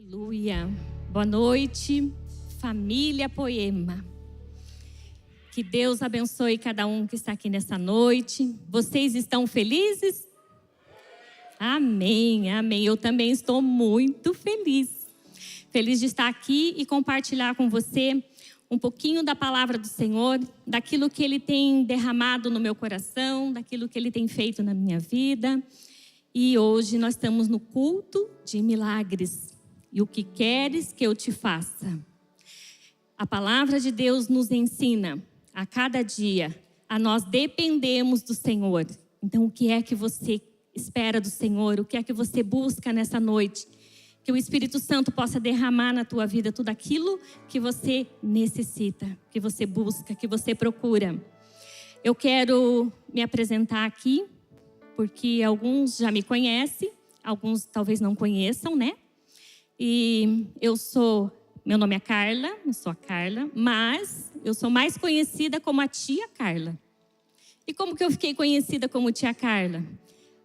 Aleluia. Boa noite, família Poema. Que Deus abençoe cada um que está aqui nessa noite. Vocês estão felizes? Amém, amém. Eu também estou muito feliz. Feliz de estar aqui e compartilhar com você um pouquinho da palavra do Senhor, daquilo que Ele tem derramado no meu coração, daquilo que Ele tem feito na minha vida. E hoje nós estamos no culto de milagres. E o que queres que eu te faça? A palavra de Deus nos ensina a cada dia a nós dependemos do Senhor. Então, o que é que você espera do Senhor? O que é que você busca nessa noite? Que o Espírito Santo possa derramar na tua vida tudo aquilo que você necessita, que você busca, que você procura. Eu quero me apresentar aqui, porque alguns já me conhecem, alguns talvez não conheçam, né? E meu nome é Carla, eu sou a Carla, mas eu sou mais conhecida como a tia Carla. E como que eu fiquei conhecida como tia Carla?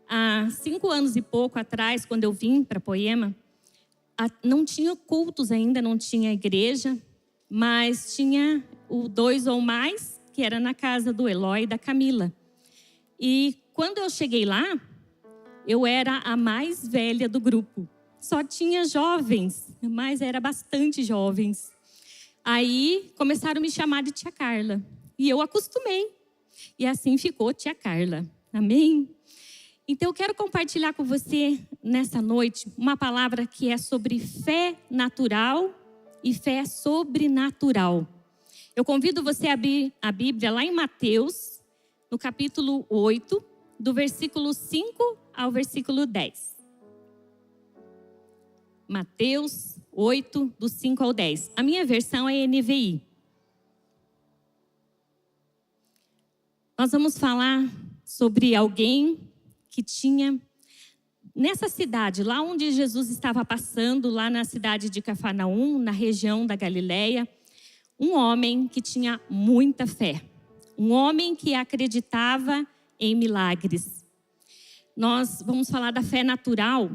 Há 5 anos e pouco atrás, quando eu vim para Poema, não tinha cultos ainda, não tinha igreja, mas tinha o 2 ou mais, que era na casa do Eloy e da Camila. E quando eu cheguei lá, eu era a mais velha do grupo. Só tinha jovens, mas era bastante jovens. Aí começaram a me chamar de tia Carla. E eu acostumei. E assim ficou tia Carla. Amém? Então eu quero compartilhar com você nessa noite uma palavra que é sobre fé natural e fé sobrenatural. Eu convido você a abrir a Bíblia lá em Mateus, no capítulo 8, do versículo 5 ao versículo 10. Mateus 8, do 5 ao 10. A minha versão é NVI. Nós vamos falar sobre alguém que tinha, nessa cidade, lá onde Jesus estava passando, lá na cidade de Cafarnaum, na região da Galileia, um homem que tinha muita fé. Um homem que acreditava em milagres. Nós vamos falar da fé natural.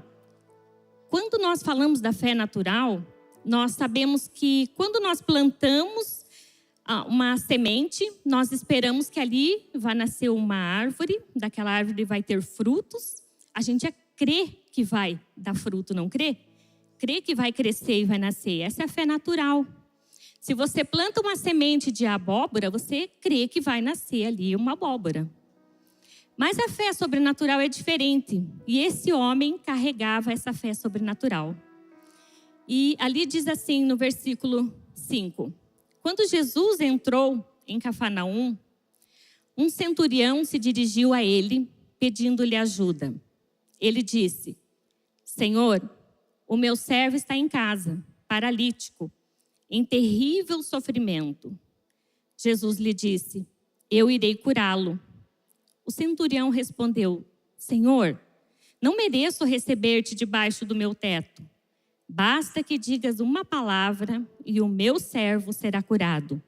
Quando nós falamos da fé natural, nós sabemos que quando nós plantamos uma semente, nós esperamos que ali vai nascer uma árvore, daquela árvore vai ter frutos. A gente crê que vai dar fruto, não crê? Crê que vai crescer e vai nascer. Essa é a fé natural. Se você planta uma semente de abóbora, você crê que vai nascer ali uma abóbora. Mas a fé sobrenatural é diferente. E esse homem carregava essa fé sobrenatural. E ali diz assim no versículo 5. Quando Jesus entrou em Cafarnaum, um centurião se dirigiu a ele, pedindo-lhe ajuda. Ele disse: Senhor, o meu servo está em casa, paralítico, em terrível sofrimento. Jesus lhe disse: eu irei curá-lo. O centurião respondeu: Senhor, não mereço receber-te debaixo do meu teto. Basta que digas uma palavra e o meu servo será curado.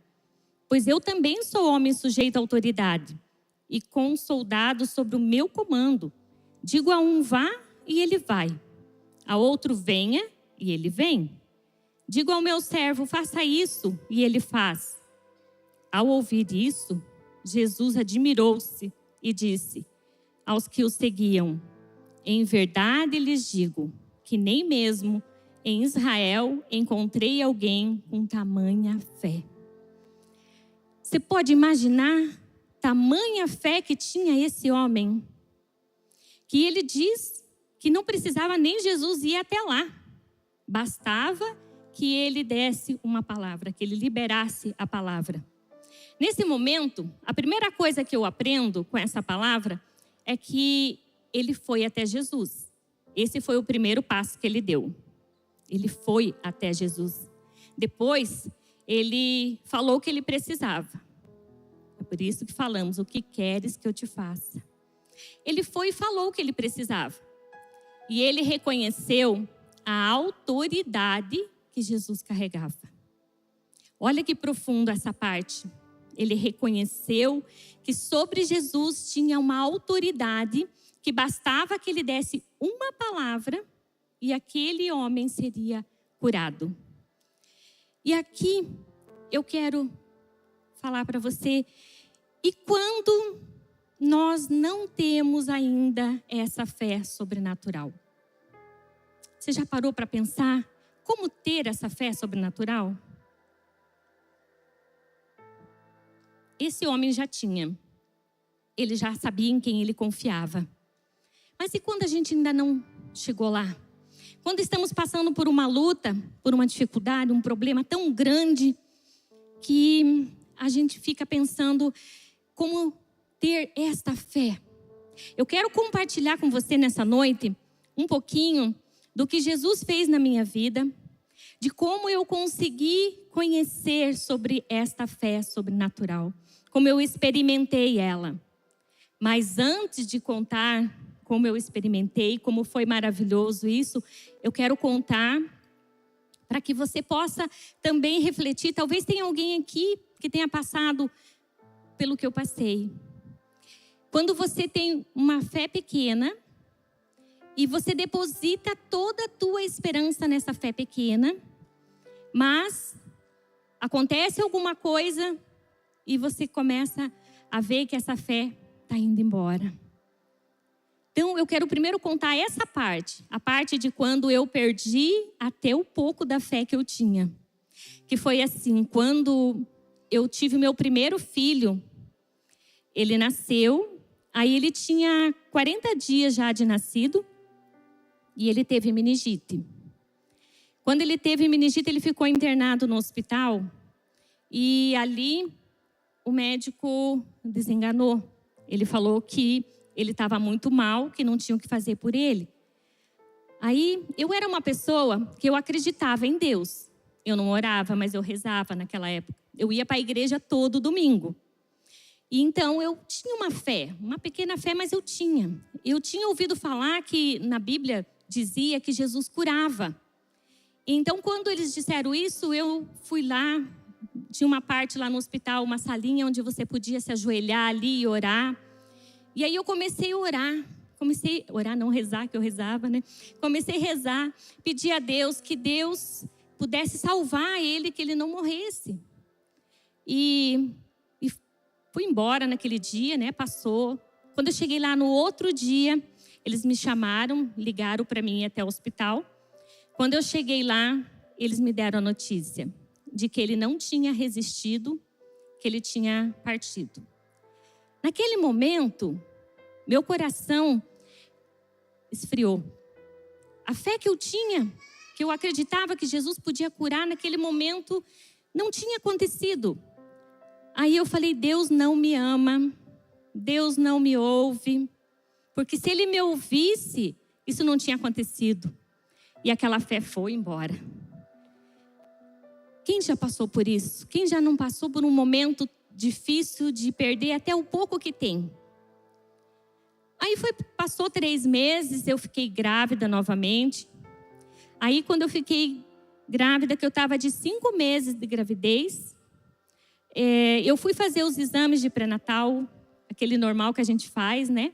Pois eu também sou homem sujeito à autoridade e com soldados sobre o meu comando. Digo a um vá e ele vai. A outro venha e ele vem. Digo ao meu servo faça isso e ele faz. Ao ouvir isso, Jesus admirou-se e disse aos que o seguiam: em verdade lhes digo que nem mesmo em Israel encontrei alguém com tamanha fé. Você pode imaginar tamanha fé que tinha esse homem? Que ele diz que não precisava nem Jesus ir até lá. Bastava que ele desse uma palavra, que ele liberasse a palavra. Nesse momento, a primeira coisa que eu aprendo com essa palavra é que ele foi até Jesus. Esse foi o primeiro passo que ele deu. Ele foi até Jesus. Depois, ele falou o que ele precisava. É por isso que falamos: o que queres que eu te faça? Ele foi e falou o que ele precisava. E ele reconheceu a autoridade que Jesus carregava. Olha que profundo essa parte. Ele reconheceu que sobre Jesus tinha uma autoridade que bastava que ele desse uma palavra e aquele homem seria curado. E aqui eu quero falar para você, e quando nós não temos ainda essa fé sobrenatural? Você já parou para pensar como ter essa fé sobrenatural? Esse homem já tinha. Ele já sabia em quem ele confiava. Mas e quando a gente ainda não chegou lá? Quando estamos passando por uma luta, por uma dificuldade, um problema tão grande, que a gente fica pensando como ter esta fé. Eu quero compartilhar com você nessa noite um pouquinho do que Jesus fez na minha vida, de como eu consegui conhecer sobre esta fé sobrenatural, como eu experimentei ela. Mas antes de contar como eu experimentei, como foi maravilhoso isso, eu quero contar para que você possa também refletir. Talvez tenha alguém aqui que tenha passado pelo que eu passei. Quando você tem uma fé pequena e você deposita toda a tua esperança nessa fé pequena, mas acontece alguma coisa e você começa a ver que essa fé está indo embora. Então, eu quero primeiro contar essa parte, a parte de quando eu perdi até o pouco da fé que eu tinha. Que foi assim, quando eu tive meu primeiro filho, ele nasceu, aí ele tinha 40 dias já de nascido e ele teve meningite. Quando ele teve meningite, ele ficou internado no hospital e ali o médico desenganou. Ele falou que ele estava muito mal, que não tinha o que fazer por ele. Aí, eu era uma pessoa que eu acreditava em Deus. Eu não orava, mas eu rezava naquela época. Eu ia para a igreja todo domingo. E então, eu tinha uma fé, uma pequena fé, mas eu tinha. Eu tinha ouvido falar que na Bíblia dizia que Jesus curava. Então, quando eles disseram isso, eu fui lá. Tinha uma parte lá no hospital, uma salinha onde você podia se ajoelhar ali e orar. E aí eu comecei a orar. Não rezar, que eu rezava, né? Comecei a rezar, pedir a Deus que Deus pudesse salvar ele, que ele não morresse. E fui embora naquele dia, né? Passou. Quando eu cheguei lá no outro dia, eles me chamaram, ligaram para mim até o hospital. Quando eu cheguei lá, eles me deram a notícia de que ele não tinha resistido, que ele tinha partido. Naquele momento, meu coração esfriou. A fé que eu tinha, que eu acreditava que Jesus podia curar, naquele momento não tinha acontecido. Aí eu falei, Deus não me ama, Deus não me ouve, porque se Ele me ouvisse, isso não tinha acontecido. E aquela fé foi embora. Quem já passou por isso? Quem já não passou por um momento difícil de perder até o pouco que tem? Aí passou 3 meses, eu fiquei grávida novamente. Aí quando eu fiquei grávida, que eu estava de 5 meses de gravidez, eu fui fazer os exames de pré-natal, aquele normal que a gente faz, né?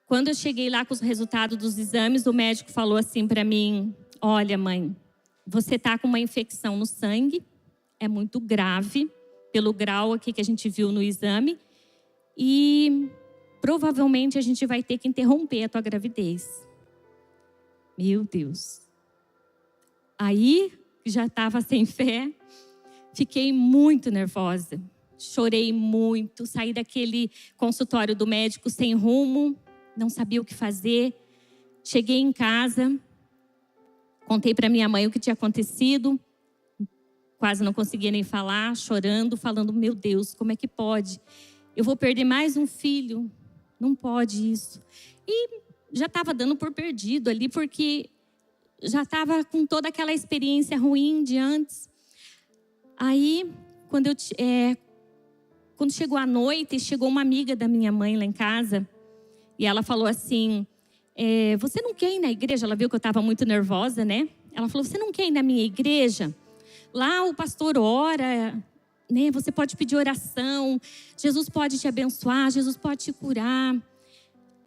Quando eu cheguei lá com os resultados dos exames, o médico falou assim para mim, olha mãe, você está com uma infecção no sangue, é muito grave, pelo grau aqui que a gente viu no exame, e provavelmente a gente vai ter que interromper a tua gravidez. Meu Deus. Aí, já estava sem fé, fiquei muito nervosa. Chorei muito, saí daquele consultório do médico sem rumo, não sabia o que fazer. Cheguei em casa, contei para minha mãe o que tinha acontecido. Quase não conseguia nem falar, chorando, falando, meu Deus, como é que pode? Eu vou perder mais um filho. Não pode isso. E já estava dando por perdido ali, porque já estava com toda aquela experiência ruim de antes. Aí, quando chegou a noite, chegou uma amiga da minha mãe lá em casa, e ela falou assim, você não quer ir na igreja? Ela viu que eu estava muito nervosa, né? Ela falou, você não quer ir na minha igreja? Lá o pastor ora, né? Você pode pedir oração, Jesus pode te abençoar, Jesus pode te curar.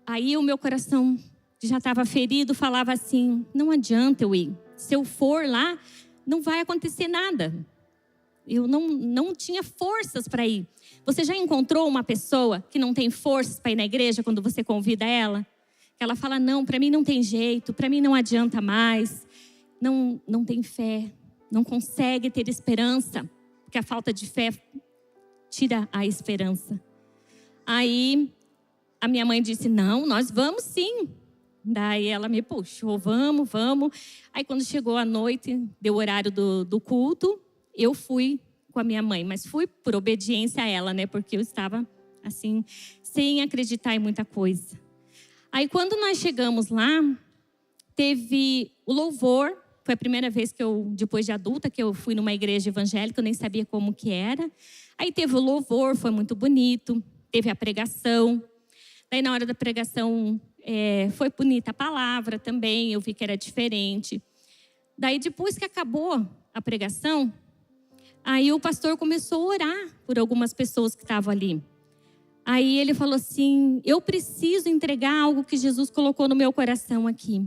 Aí o meu coração já estava ferido, falava assim, não adianta eu ir. Se eu for lá, não vai acontecer nada. Eu não tinha forças para ir. Você já encontrou uma pessoa que não tem forças para ir na igreja quando você convida ela? Ela fala, não, para mim não tem jeito, para mim não adianta mais. Não tem fé, não consegue ter esperança, porque a falta de fé tira a esperança. Aí a minha mãe disse, não, nós vamos sim. Daí ela me puxou, vamos. Aí quando chegou a noite, deu o horário do culto, eu fui com a minha mãe, mas fui por obediência a ela, né? Porque eu estava assim, sem acreditar em muita coisa. Aí quando nós chegamos lá, teve o louvor. Foi a primeira vez que eu, depois de adulta, que eu fui numa igreja evangélica, eu nem sabia como que era. Aí teve o louvor, foi muito bonito. Teve a pregação. Daí na hora da pregação, foi bonita a palavra também, eu vi que era diferente. Daí depois que acabou a pregação, aí o pastor começou a orar por algumas pessoas que estavam ali. Aí ele falou assim, eu preciso entregar algo que Jesus colocou no meu coração aqui.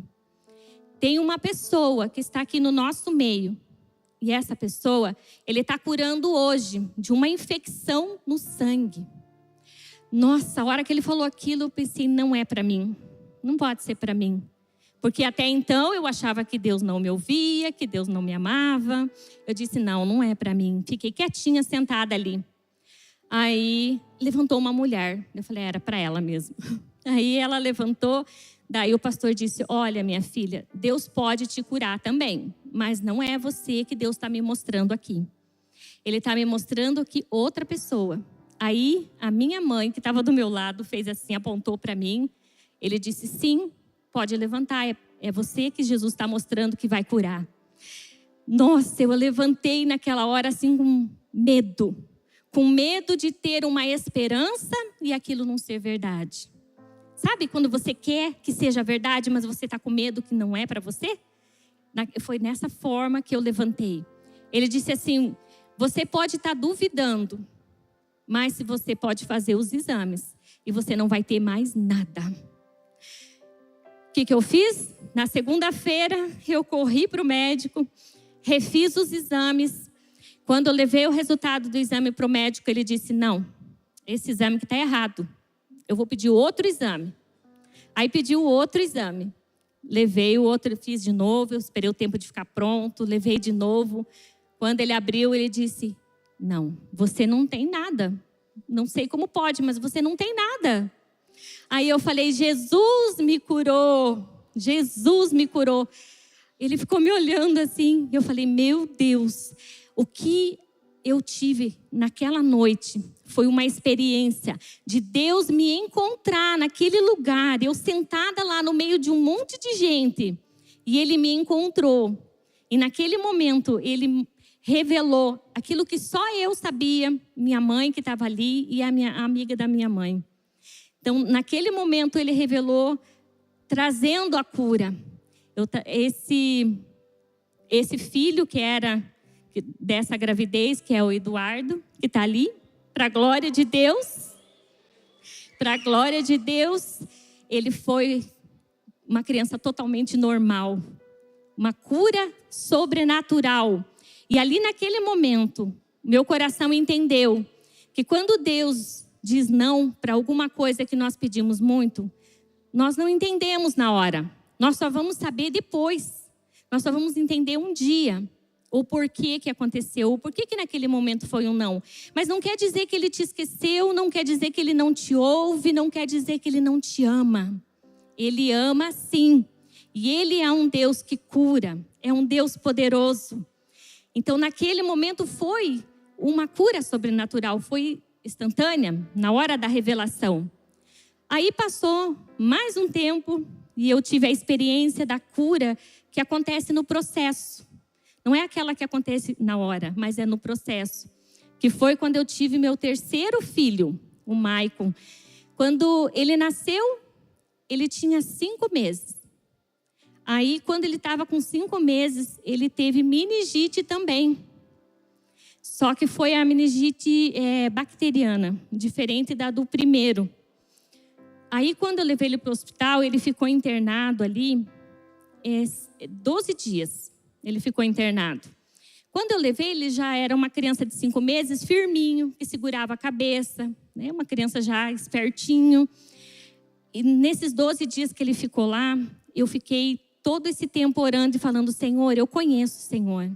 Tem uma pessoa que está aqui no nosso meio. E essa pessoa, ele está curando hoje de uma infecção no sangue. Nossa, a hora que ele falou aquilo, eu pensei, não é para mim. Não pode ser para mim. Porque até então eu achava que Deus não me ouvia, que Deus não me amava. Eu disse, não é para mim. Fiquei quietinha, sentada ali. Aí levantou uma mulher. Eu falei, era para ela mesmo. Aí ela levantou. Daí o pastor disse, olha minha filha, Deus pode te curar também. Mas não é você que Deus está me mostrando aqui. Ele está me mostrando aqui outra pessoa. Aí a minha mãe, que estava do meu lado, fez assim, apontou para mim. Ele disse, sim, pode levantar. É você que Jesus está mostrando que vai curar. Nossa, eu levantei naquela hora assim com medo. Com medo de ter uma esperança e aquilo não ser verdade. Sabe quando você quer que seja verdade, mas você está com medo que não é para você? Foi nessa forma que eu levantei. Ele disse assim, você pode estar duvidando, mas se você pode fazer os exames e você não vai ter mais nada. O que eu fiz? Na segunda-feira, eu corri para o médico, refiz os exames. Quando eu levei o resultado do exame para o médico, ele disse, não, esse exame que está errado. Eu vou pedir outro exame. Aí pediu outro exame. Levei o outro, fiz de novo, eu esperei o tempo de ficar pronto, levei de novo. Quando ele abriu, ele disse, não, você não tem nada. Não sei como pode, mas você não tem nada. Aí eu falei, Jesus me curou. Jesus me curou. Ele ficou me olhando assim. Eu falei, meu Deus, o que eu tive naquela noite foi uma experiência de Deus me encontrar naquele lugar. Eu sentada lá no meio de um monte de gente. E Ele me encontrou. E naquele momento, Ele revelou aquilo que só eu sabia, minha mãe que estava ali e a minha amiga da minha mãe. Então, naquele momento, Ele revelou, trazendo a cura. Esse filho que era dessa gravidez, que é o Eduardo, que está ali, para a glória de Deus. Para a glória de Deus, ele foi uma criança totalmente normal. Uma cura sobrenatural. E ali naquele momento, meu coração entendeu que quando Deus diz não para alguma coisa que nós pedimos muito, nós não entendemos na hora. Nós só vamos saber depois. Nós só vamos entender um dia. O porquê que aconteceu, o porquê que naquele momento foi um não. Mas não quer dizer que Ele te esqueceu, não quer dizer que Ele não te ouve, não quer dizer que Ele não te ama. Ele ama sim. E Ele é um Deus que cura, é um Deus poderoso. Então naquele momento foi uma cura sobrenatural, foi instantânea, na hora da revelação. Aí passou mais um tempo e eu tive a experiência da cura que acontece no processo. Não é aquela que acontece na hora, mas é no processo. Que foi quando eu tive meu terceiro filho, o Maicon. Quando ele nasceu, ele tinha 5 meses. Aí, quando ele estava com 5 meses, ele teve meningite também. Só que foi a meningite bacteriana, diferente da do primeiro. Aí, quando eu levei ele para o hospital, ele ficou internado ali 12 dias. ele ficou internado. Quando eu levei, ele já era uma criança de 5 meses, firminho, que segurava a cabeça, né? Uma criança já espertinho. E nesses 12 dias que ele ficou lá, eu fiquei todo esse tempo orando e falando: Senhor, eu conheço o Senhor.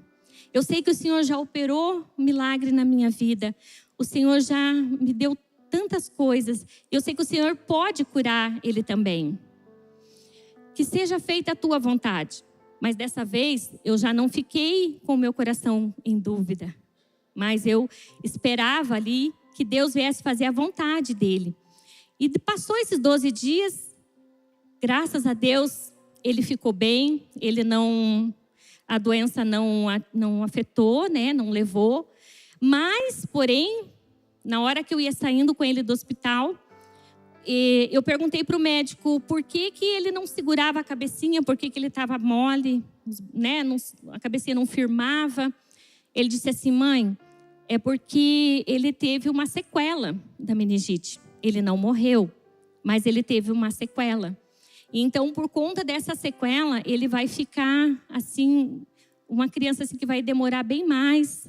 Eu sei que o Senhor já operou um milagre na minha vida. O Senhor já me deu tantas coisas. Eu sei que o Senhor pode curar ele também. Que seja feita a tua vontade. Mas dessa vez, eu já não fiquei com o meu coração em dúvida. Mas eu esperava ali que Deus viesse fazer a vontade dele. E passou esses 12 dias, graças a Deus, ele ficou bem. A doença não afetou, né? Não levou. Mas, porém, na hora que eu ia saindo com ele do hospital, eu perguntei para o médico por que ele não segurava a cabecinha, por que ele estava mole, né? A cabecinha não firmava. Ele disse assim: mãe, é porque ele teve uma sequela da meningite. Ele não morreu, mas ele teve uma sequela. Então, por conta dessa sequela, ele vai ficar assim, uma criança assim, que vai demorar bem mais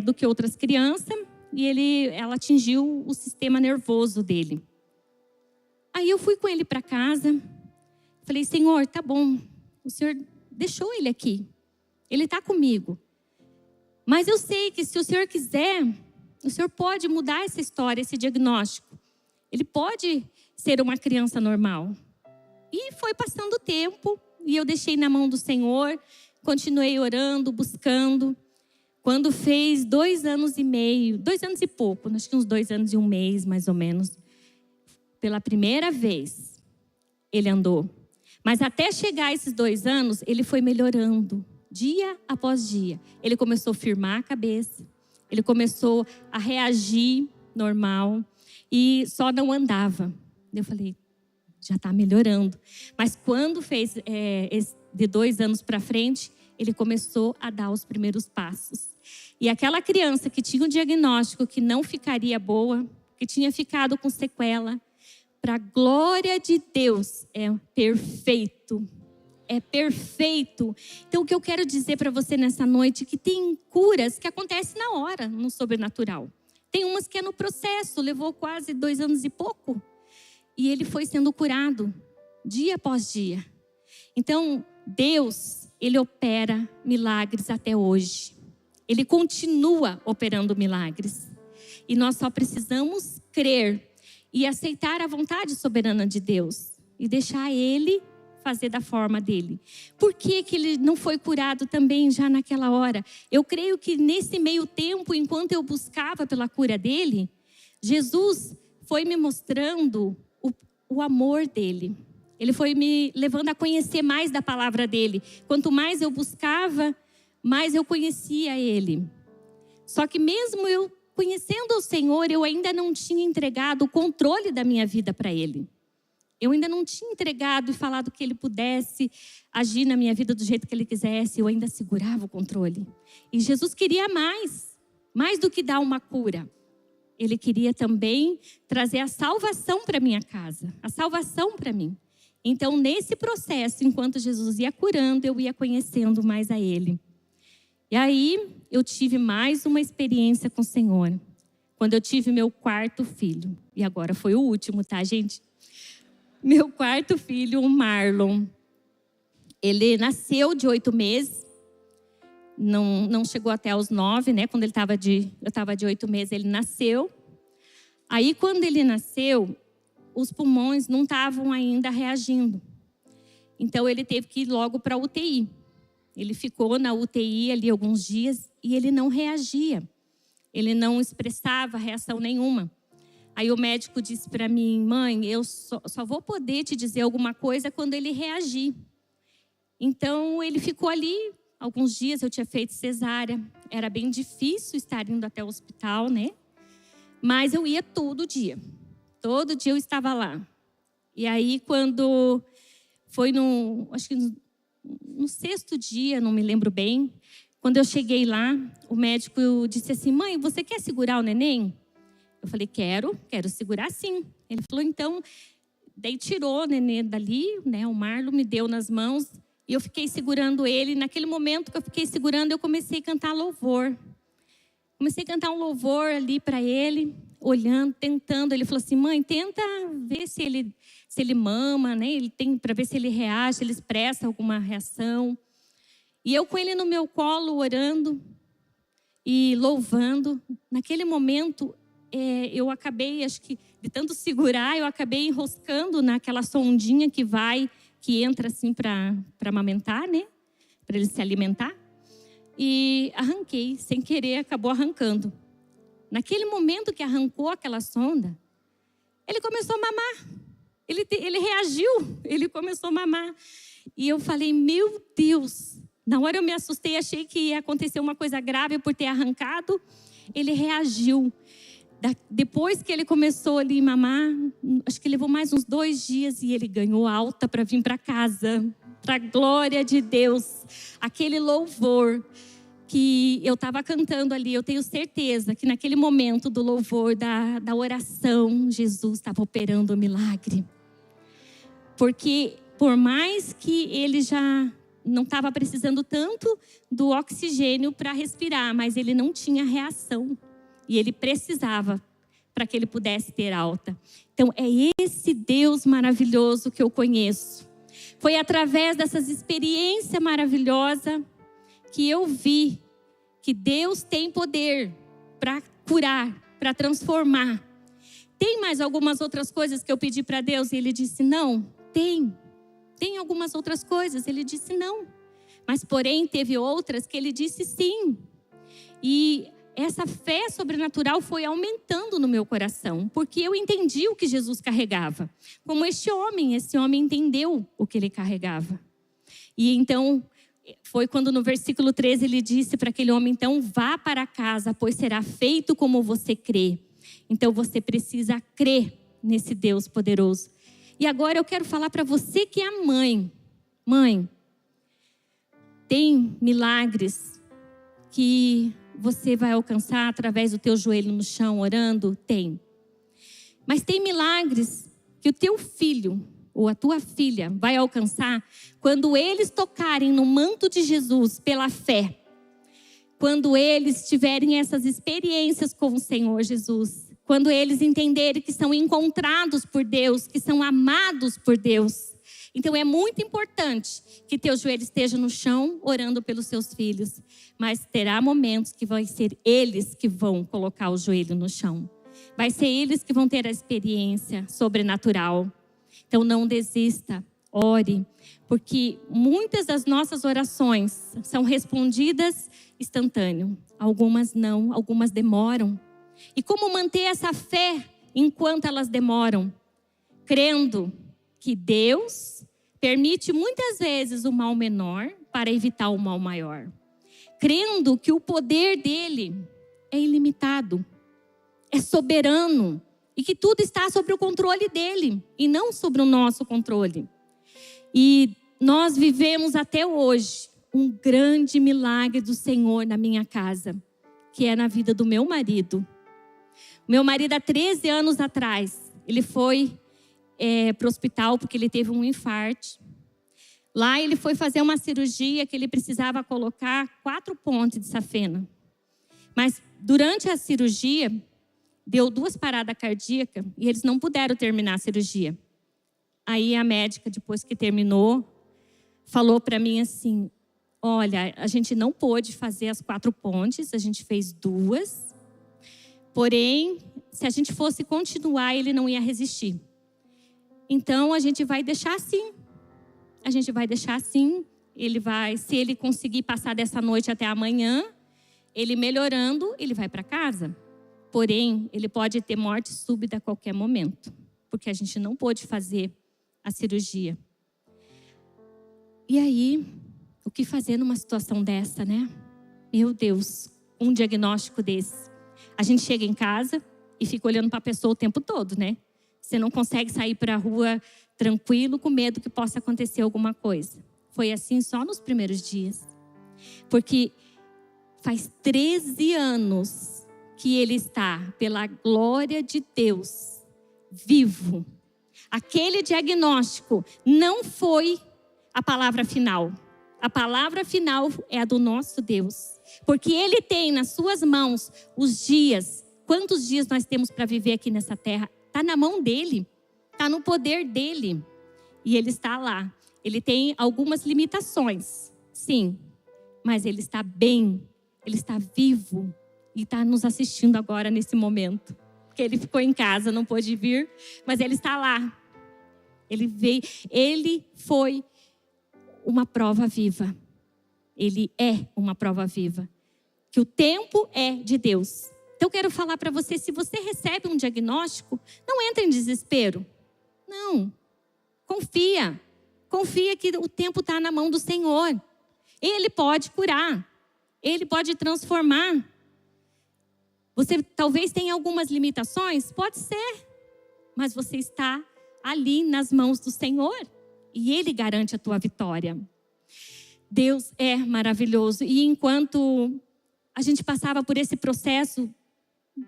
do que outras crianças. E ela atingiu o sistema nervoso dele. Aí eu fui com ele para casa, falei: Senhor, tá bom, o Senhor deixou ele aqui, ele está comigo. Mas eu sei que se o Senhor quiser, o Senhor pode mudar essa história, esse diagnóstico. Ele pode ser uma criança normal. E foi passando o tempo, e eu deixei na mão do Senhor, continuei orando, buscando. Quando fez 2 anos e meio, 2 anos e pouco, acho que uns 2 anos e 1 mês, mais ou menos, pela primeira vez, ele andou. Mas até chegar a esses 2 anos, ele foi melhorando, dia após dia. Ele começou a firmar a cabeça, ele começou a reagir normal e só não andava. Eu falei: já está melhorando. Mas quando fez de 2 anos para frente, ele começou a dar os primeiros passos. E aquela criança que tinha um diagnóstico que não ficaria boa, que tinha ficado com sequela, para a glória de Deus, é perfeito. É perfeito. Então, o que eu quero dizer para você nessa noite é que tem curas que acontecem na hora, no sobrenatural. Tem umas que é no processo, levou quase 2 anos e pouco. E ele foi sendo curado, dia após dia. Então, Deus, Ele opera milagres até hoje. Ele continua operando milagres. E nós só precisamos crer e aceitar a vontade soberana de Deus. E deixar Ele fazer da forma dele. Por que ele não foi curado também já naquela hora? Eu creio que nesse meio tempo, enquanto eu buscava pela cura dele, Jesus foi me mostrando o amor dele. Ele foi me levando a conhecer mais da palavra dele. Quanto mais eu buscava, mais eu conhecia ele. Só que mesmo eu conhecendo o Senhor, eu ainda não tinha entregado o controle da minha vida para ele. Eu ainda não tinha entregado e falado que ele pudesse agir na minha vida do jeito que ele quisesse. Eu ainda segurava o controle. E Jesus queria mais do que dar uma cura. Ele queria também trazer a salvação para minha casa, a salvação para mim. Então, nesse processo, enquanto Jesus ia curando, eu ia conhecendo mais a Ele. E aí, eu tive mais uma experiência com o Senhor. Quando eu tive meu 4º filho. E agora foi o último, tá, gente? Meu 4º filho, o Marlon. Ele nasceu de 8 meses. Não chegou até aos 9, né? Quando eu estava de 8 meses, ele nasceu. Aí, quando ele nasceu, os pulmões não estavam ainda reagindo. Então, ele teve que ir logo para a UTI. Ele ficou na UTI ali alguns dias e ele não reagia. Ele não expressava reação nenhuma. Aí o médico disse para mim: mãe, eu só vou poder te dizer alguma coisa quando ele reagir. Então, ele ficou ali alguns dias. Eu tinha feito cesárea. Era bem difícil estar indo até o hospital, né? Mas eu ia todo dia. Todo dia eu estava lá. E aí, quando foi acho que no 6º dia, não me lembro bem, quando eu cheguei lá, o médico disse assim: mãe, você quer segurar o neném? Eu falei: quero segurar sim. Ele falou: então, daí tirou o neném dali, né? O Marlon me deu nas mãos E eu fiquei segurando ele. Naquele momento que eu fiquei segurando, eu comecei a cantar louvor. Comecei a cantar um louvor ali para ele, olhando, tentando. Ele falou assim: mãe, tenta ver se ele mama, né? Ele tem para ver se ele reage, se ele expressa alguma reação. E eu com ele no meu colo, orando e louvando. Naquele momento, eu acabei, acho que de tanto segurar, eu acabei enroscando naquela sondinha que entra assim para amamentar, né? Para ele se alimentar. E arranquei, sem querer, acabou arrancando. Naquele momento que arrancou aquela sonda, ele começou a mamar. Ele reagiu, ele começou a mamar. E eu falei: meu Deus. Na hora eu me assustei, achei que ia acontecer uma coisa grave por ter arrancado. Ele reagiu. Depois que ele começou ali a mamar, acho que levou mais uns 2 dias e ele ganhou alta para vir para casa. Para a glória de Deus. Aquele louvor que eu estava cantando ali, eu tenho certeza que naquele momento do louvor, da oração, Jesus estava operando o milagre. Porque por mais que ele já não estava precisando tanto do oxigênio para respirar, mas ele não tinha reação. E ele precisava para que ele pudesse ter alta. Então é esse Deus maravilhoso que eu conheço. Foi através dessas experiências maravilhosas que eu vi que Deus tem poder para curar, para transformar. Tem mais algumas outras coisas que eu pedi para Deus e Ele disse não? Tem algumas outras coisas. Ele disse não. Mas porém teve outras que Ele disse sim. E essa fé sobrenatural foi aumentando no meu coração, porque eu entendi o que Jesus carregava. Como esse homem entendeu o que ele carregava. E então, foi quando no versículo 13 ele disse para aquele homem: então vá para casa, pois será feito como você crê. Então você precisa crer nesse Deus poderoso. E agora eu quero falar para você que é mãe. Mãe, tem milagres que você vai alcançar através do teu joelho no chão orando? Tem. Mas tem milagres que o teu filho ou a tua filha vai alcançar quando eles tocarem no manto de Jesus pela fé. Quando eles tiverem essas experiências com o Senhor Jesus. Quando eles entenderem que são encontrados por Deus, que são amados por Deus. Então é muito importante que teu joelho esteja no chão orando pelos seus filhos. Mas terá momentos que vai ser eles que vão colocar o joelho no chão. Vai ser eles que vão ter a experiência sobrenatural. Então não desista, ore. Porque muitas das nossas orações são respondidas instantâneo. Algumas não, algumas demoram. E como manter essa fé enquanto elas demoram? Crendo que Deus permite muitas vezes o mal menor para evitar o mal maior. Crendo que o poder dele é ilimitado, é soberano e que tudo está sob o controle dele e não sobre o nosso controle. E nós vivemos até hoje um grande milagre do Senhor na minha casa, que é na vida do meu marido. Meu marido, há 13 anos atrás, ele foi para o hospital porque ele teve um infarto. Lá ele foi fazer uma cirurgia que ele precisava colocar 4 pontes de safena. Mas durante a cirurgia, deu 2 paradas cardíacas e eles não puderam terminar a cirurgia. Aí a médica, depois que terminou, falou para mim assim: olha, a gente não pôde fazer as 4 pontes, a gente fez 2. Porém, se a gente fosse continuar, ele não ia resistir. Então, a gente vai deixar assim. A gente vai deixar assim. Se ele conseguir passar dessa noite até amanhã, ele melhorando, ele vai para casa. Porém, ele pode ter morte súbita a qualquer momento. Porque a gente não pôde fazer a cirurgia. E aí, o que fazer numa situação dessa, né? Meu Deus, um diagnóstico desse. A gente chega em casa e fica olhando para a pessoa o tempo todo, né? Você não consegue sair para a rua tranquilo, com medo que possa acontecer alguma coisa. Foi assim só nos primeiros dias. Porque faz 13 anos que ele está, pela glória de Deus, vivo. Aquele diagnóstico não foi a palavra final. A palavra final é a do nosso Deus. Porque Ele tem nas suas mãos os dias. Quantos dias nós temos para viver aqui nessa terra? Está na mão dEle. Está no poder dEle. E Ele está lá. Ele tem algumas limitações, sim. Mas Ele está bem. Ele está vivo. E está nos assistindo agora nesse momento. Porque Ele ficou em casa, não pôde vir. Mas Ele está lá. Ele veio. Ele foi uma prova viva. Ele é uma prova viva. Que o tempo é de Deus. Então eu quero falar para você, se você recebe um diagnóstico, não entre em desespero. Não. Confia. Confia que o tempo está na mão do Senhor. Ele pode curar. Ele pode transformar. Você talvez tenha algumas limitações, pode ser. Mas você está ali nas mãos do Senhor. E Ele garante a tua vitória. Deus é maravilhoso. E enquanto a gente passava por esse processo,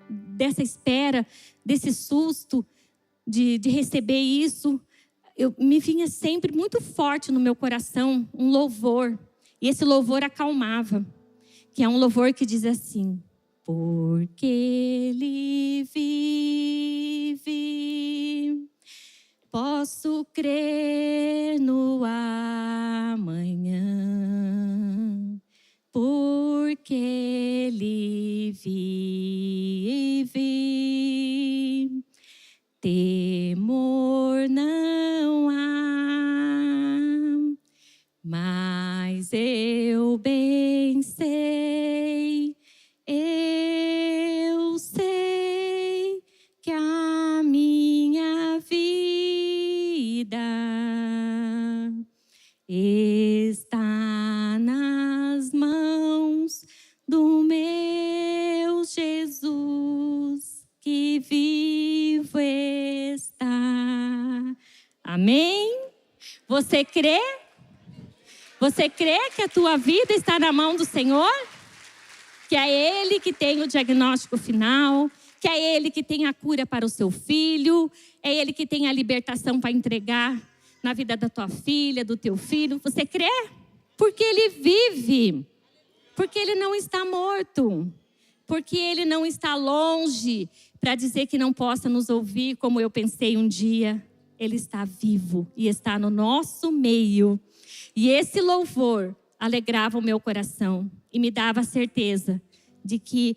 dessa espera, desse susto, de receber isso, me vinha sempre muito forte no meu coração um louvor. E esse louvor acalmava. Que é um louvor que diz assim: porque Ele vive, posso crer no amanhã, porque Ele vive, temor não há, mas eu bem sei, eu sei que a minha vida está nas mãos do meu Jesus, que vivo está. Amém? Você crê? Você crê que a tua vida está na mão do Senhor? Que é Ele que tem o diagnóstico final, que é Ele que tem a cura para o seu filho, é Ele que tem a libertação para entregar na vida da tua filha, do teu filho. Você crê? Porque Ele vive, porque Ele não está morto, porque Ele não está longe para dizer que não possa nos ouvir, como eu pensei um dia. Ele está vivo e está no nosso meio. E esse louvor alegrava o meu coração e me dava a certeza de que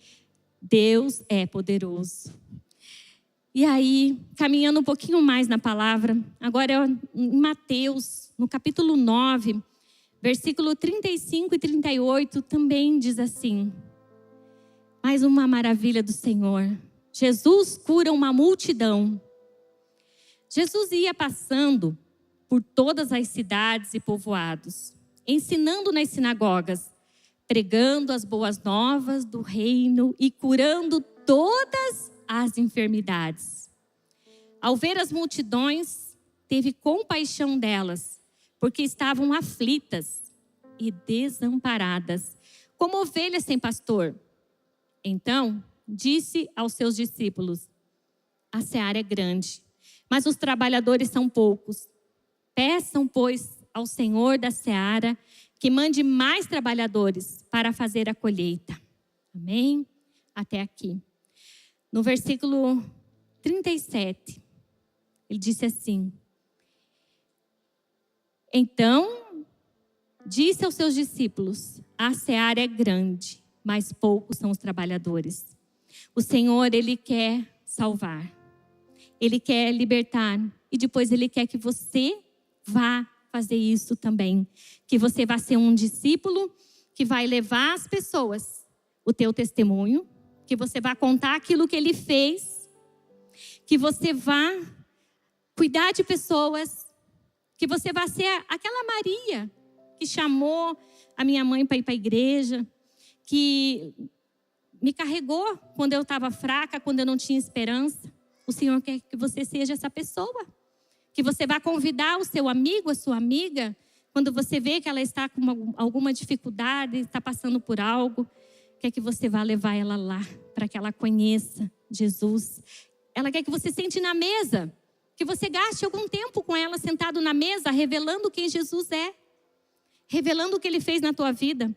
Deus é poderoso. E aí, caminhando um pouquinho mais na palavra, agora em Mateus, no capítulo 9, versículo 35 e 38, também diz assim: mais uma maravilha do Senhor. Jesus cura uma multidão. Jesus ia passando por todas as cidades e povoados, ensinando nas sinagogas, pregando as boas novas do reino e curando todas as enfermidades. Ao ver as multidões, teve compaixão delas, porque estavam aflitas e desamparadas, como ovelhas sem pastor. Então, disse aos seus discípulos: a seara é grande, mas os trabalhadores são poucos. Peçam, pois, ao Senhor da seara que mande mais trabalhadores para fazer a colheita. Amém? Até aqui. No versículo 37, ele disse assim: então, disse aos seus discípulos: a seara é grande, mas poucos são os trabalhadores. O Senhor, Ele quer salvar. Ele quer libertar. E depois Ele quer que você vá fazer isso também. Que você vá ser um discípulo que vai levar às pessoas o teu testemunho. Que você vá contar aquilo que Ele fez. Que você vá cuidar de pessoas. Que você vá ser aquela Maria que chamou a minha mãe para ir para a igreja. Que me carregou quando eu estava fraca, quando eu não tinha esperança. O Senhor quer que você seja essa pessoa. Que você vá convidar o seu amigo, a sua amiga, quando você vê que ela está com alguma dificuldade, está passando por algo, quer que você vá levar ela lá, para que ela conheça Jesus. Ela quer que você sente na mesa Que você gaste algum tempo com ela sentado na mesa, revelando quem Jesus é. Revelando o que Ele fez na tua vida.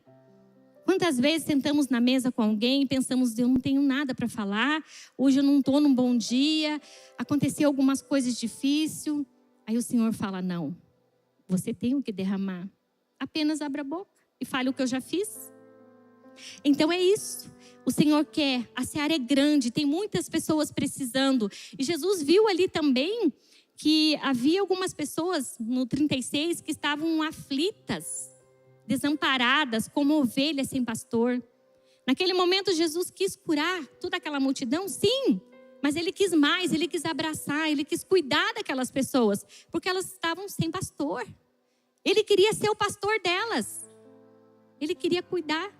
Quantas vezes sentamos na mesa com alguém e pensamos, eu não tenho nada para falar, hoje eu não estou num bom dia, aconteceu algumas coisas difíceis. Aí o Senhor fala, não, você tem o que derramar. Apenas abra a boca e fale o que eu já fiz. Então é isso. O Senhor quer, a seara é grande, tem muitas pessoas precisando. E Jesus viu ali também que havia algumas pessoas no 36 que estavam aflitas, desamparadas, como ovelhas sem pastor. Naquele momento Jesus quis curar toda aquela multidão, sim, mas Ele quis mais, Ele quis abraçar, Ele quis cuidar daquelas pessoas, porque elas estavam sem pastor. Ele queria ser o pastor delas, Ele queria cuidar.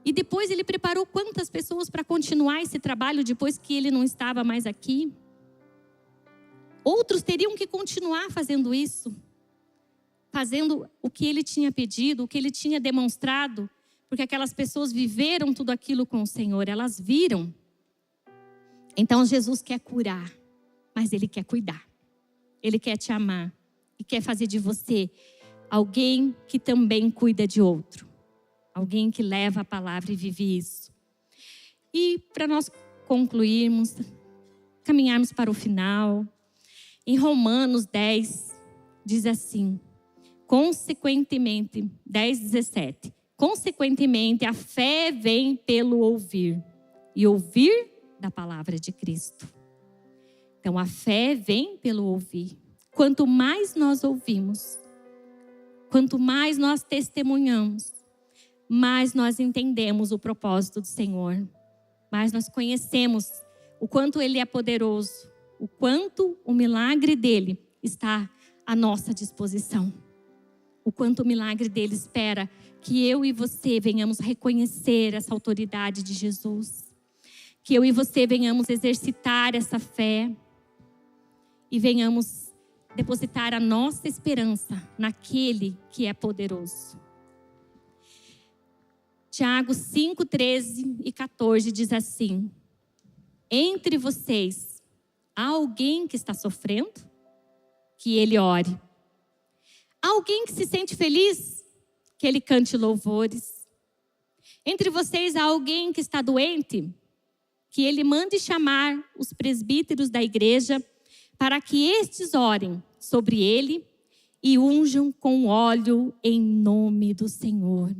E depois Ele preparou quantas pessoas para continuar esse trabalho depois que Ele não estava mais aqui. Outros teriam que continuar fazendo isso, fazendo o que Ele tinha pedido, o que Ele tinha demonstrado, porque aquelas pessoas viveram tudo aquilo com o Senhor, elas viram. Então Jesus quer curar, mas Ele quer cuidar. Ele quer te amar e quer fazer de você alguém que também cuida de outro. Alguém que leva a palavra e vive isso. E para nós concluirmos, caminharmos para o final, em Romanos 10, diz assim, consequentemente, 10, 17, consequentemente a fé vem pelo ouvir, e ouvir da palavra de Cristo. Então a fé vem pelo ouvir. Quanto mais nós ouvimos, quanto mais nós testemunhamos, mais nós entendemos o propósito do Senhor, mais nós conhecemos o quanto Ele é poderoso, o quanto o milagre dEle está à nossa disposição, o quanto o milagre dEle espera que eu e você venhamos reconhecer essa autoridade de Jesus, que eu e você venhamos exercitar essa fé e venhamos depositar a nossa esperança naquele que é poderoso. Tiago 5, 13 e 14 diz assim, entre vocês, há alguém que está sofrendo? Que ele ore. Há alguém que se sente feliz? Que ele cante louvores. Entre vocês, há alguém que está doente? Que ele mande chamar os presbíteros da igreja para que estes orem sobre ele e unjam com óleo em nome do Senhor.